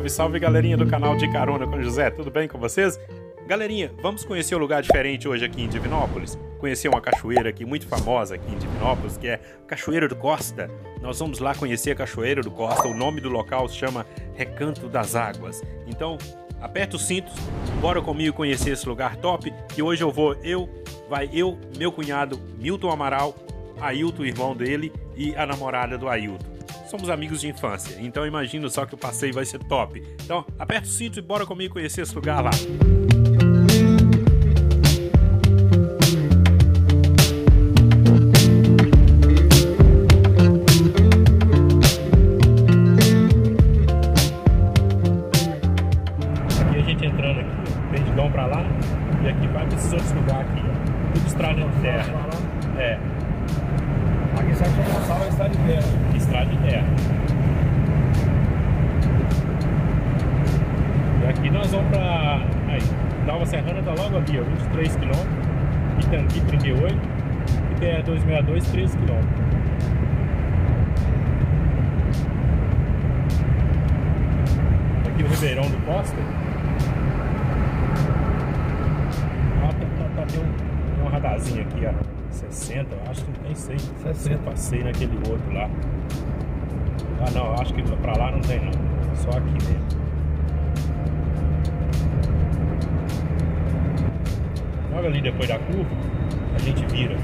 Salve, salve galerinha do canal de Carona com José, tudo bem com vocês? Galerinha, vamos conhecer um lugar diferente hoje aqui em Divinópolis? Conhecer uma cachoeira aqui muito famosa aqui em Divinópolis, que é Cachoeira do Costa. Nós vamos lá conhecer a Cachoeira do Costa, o nome do local se chama Recanto das Águas. Então, aperta os cintos, bora comigo conhecer esse lugar top, que hoje eu, meu cunhado Milton Amaral, Ailton, irmão dele, e a namorada do Ailton. Somos amigos de infância, então imagino só que o passeio vai ser top. Então, aperta o cinto e bora comigo conhecer esse lugar lá. Aqui a gente entrando aqui, Perdigão pra lá, e aqui vai pra esses outros lugares aqui, ó. Tudo estrada de terra. É. Aqui sai para passar vai estar de terra. Estrada de terra. E aqui nós vamos pra Nova Serrana, tá logo ali, ó, 23 km. Pitangui, 38. E PR 262, 13 km. Aqui o Ribeirão do Costa. Tem uma radarzinha aqui, ó. 60, eu acho que nem sei. 60. Eu passei naquele outro lá. Ah não, eu acho que pra lá não tem não. Só aqui mesmo. Logo ali depois da curva, a gente vira.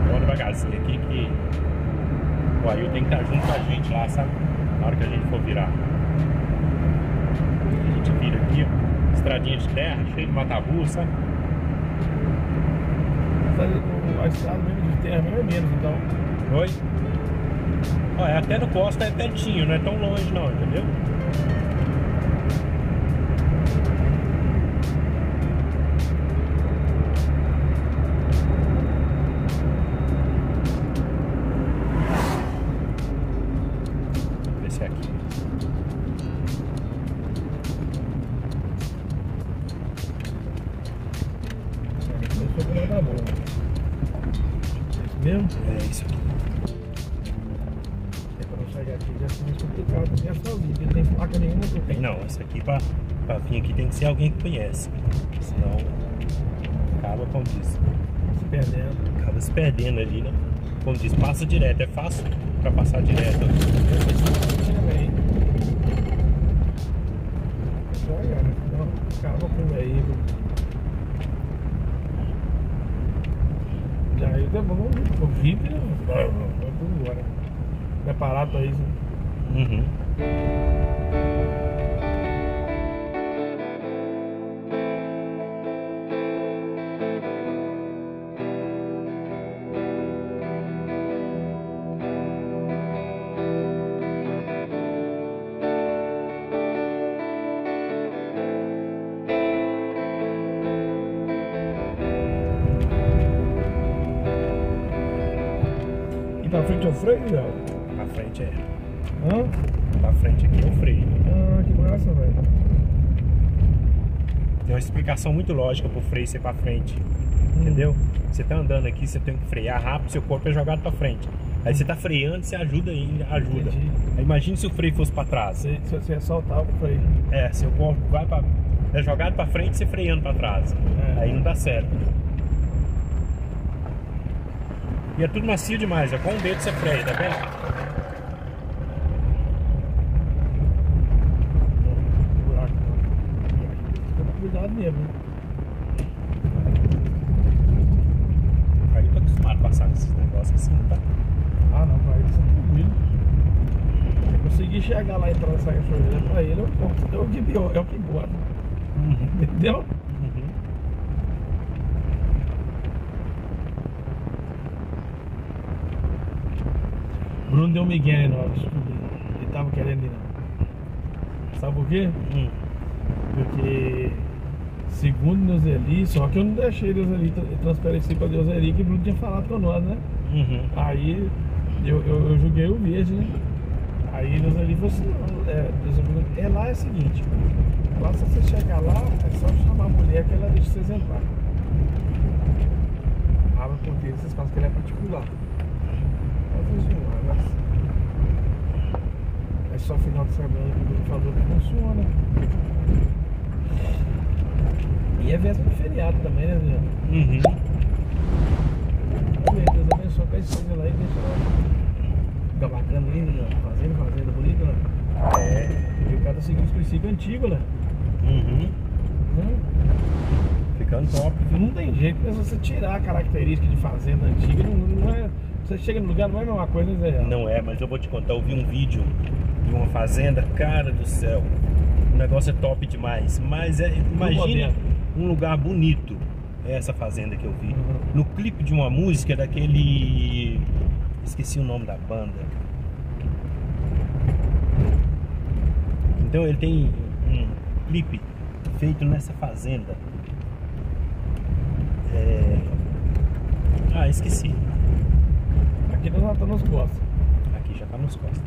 Vamos devagarzinho aqui que o Ailton tem que estar junto com a gente lá, sabe? Na hora que a gente for virar. A gente vira aqui, ó. Estradinha de terra, cheio de matabu, sabe? A estrada mesmo de terra mesmo é menos, então. Oi? Olha, até no Costa é pertinho, não é tão longe não, entendeu? Esse aqui. Tá bom. Esse mesmo? É isso aqui. Chegar aqui já é mais complicado, porque é sozinho, não tem placa nenhuma que eu tenho. Não, essa aqui pra vir aqui tem que ser alguém que conhece. Senão acaba, como diz, Se perdendo. acaba se perdendo ali, né? Como diz, passa direto, é fácil pra passar direto. Também. Olha, não, acaba com o veículo. Já aí tá bom, o VIP, né? Vai tudo embora. Preparado para isso. Uhum. E pra frente é o freio, Léo? Pra frente é. Hã? Pra frente aqui é o freio. Ah, que massa, velho. Tem uma explicação muito lógica pro freio ser pra frente. Entendeu? Você tá andando aqui, você tem que frear rápido, seu corpo é jogado pra frente. Aí você tá freando, você ajuda ainda, ajuda. Entendi. Aí imagine se o freio fosse pra trás. Se você soltar o freio. É, seu corpo é jogado pra frente e você freando pra trás. É. Aí não dá certo. E é tudo macio demais, é com um dedo você freia, tá vendo? Cuidado mesmo, né? Aí eu tô acostumado a passar nesses negócios assim, tá? Ah não, pra ele isso é tranquilo. Se eu conseguir chegar lá e entrar nessa cachoeira pra ele, é o que bota. Entendeu? Uhum. Bruno deu um migué na hora de descobrir. Ele tava querendo ir não. Sabe por quê? Porque segundo Neuzeli, só que eu não deixei Neuzeli transparecer pra Neuzeli que o Bruno tinha falado com nós, né? Uhum. Aí eu joguei o verde, né? Aí Neuzeli falou assim, não, lá é o seguinte, basta você chegar lá, é só chamar a mulher que ela deixa vocês entrar. uma ponteira, vocês falam que ele é particular. Pode zoar, mas é só final de semana que ele falou que funciona. E é véspera de feriado também, né, Leandro? Uhum. Deus abençoe que a gente lá e deixa ela ficar bacana ali, né? Fazenda bonita, né? É. E o cara tá seguindo os princípios antigos, né? Uhum. Ficando top. Não tem jeito, mas você tirar a característica de fazenda antiga, não é. Você chega no lugar, não é a mesma coisa, né, Zé? Não é, mas eu vou te contar, eu vi um vídeo de uma fazenda, cara do céu. O negócio é top demais. Mas imagina um lugar bonito. É essa fazenda que eu vi. No clipe de uma música daquele. Esqueci o nome da banda. Então ele tem um clipe feito nessa fazenda. Esqueci. Aqui nós já estamos nos costas. Aqui já tá nos costas.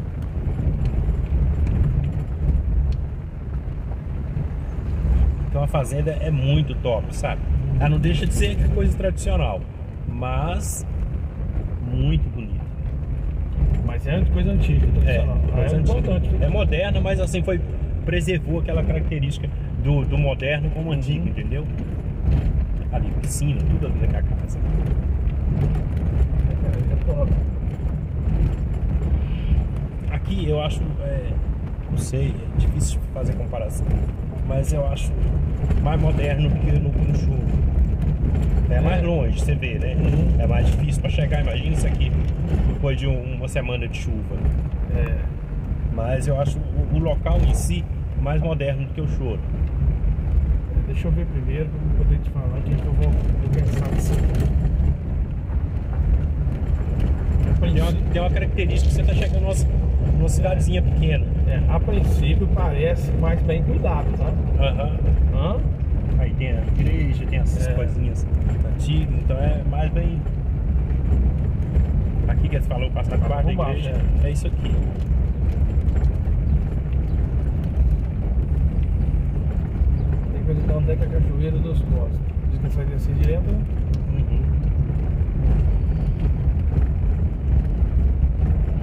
Então a fazenda é muito top, sabe? Ela não deixa de ser coisa tradicional, mas muito bonita. Mas é coisa antiga, tradicional. Coisa antiga. Importante. É moderna, mas assim preservou aquela característica do moderno como antigo, entendeu? Ali, piscina, tudo ali da casa. É top. Aqui eu acho, não sei, é difícil fazer comparação, mas eu acho mais moderno do que no chuva. É mais longe, você vê, né? É mais difícil para chegar, imagina isso aqui depois de uma semana de chuva. Mas eu acho o local em si mais moderno do que o Choro. Deixa eu ver primeiro para poder te falar o que eu vou pensar nisso. Tem uma característica que você está chegando numa cidadezinha pequena. A princípio parece mais bem cuidado, tá? Aí tem a igreja, tem essas coisinhas antigas, então é mais bem. Aqui que você falou, passar por baixo da igreja, é isso aqui. Tem que verificar onde é que é a Cachoeira dos Costas. Diz que essa vai descer direto, né?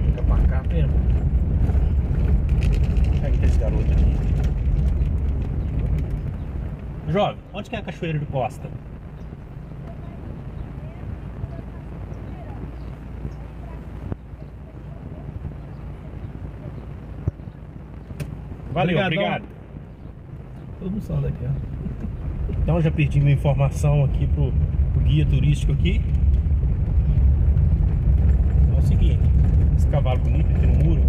Fica pra cá mesmo. Aí tem esse garoto aqui. Jovem, onde que é a Cachoeira do Costa? Valeu, obrigado. Todo mundo sabe daqui, ó. Então já perdi minha informação aqui pro guia turístico aqui. É o seguinte, esse cavalo bonito aqui no muro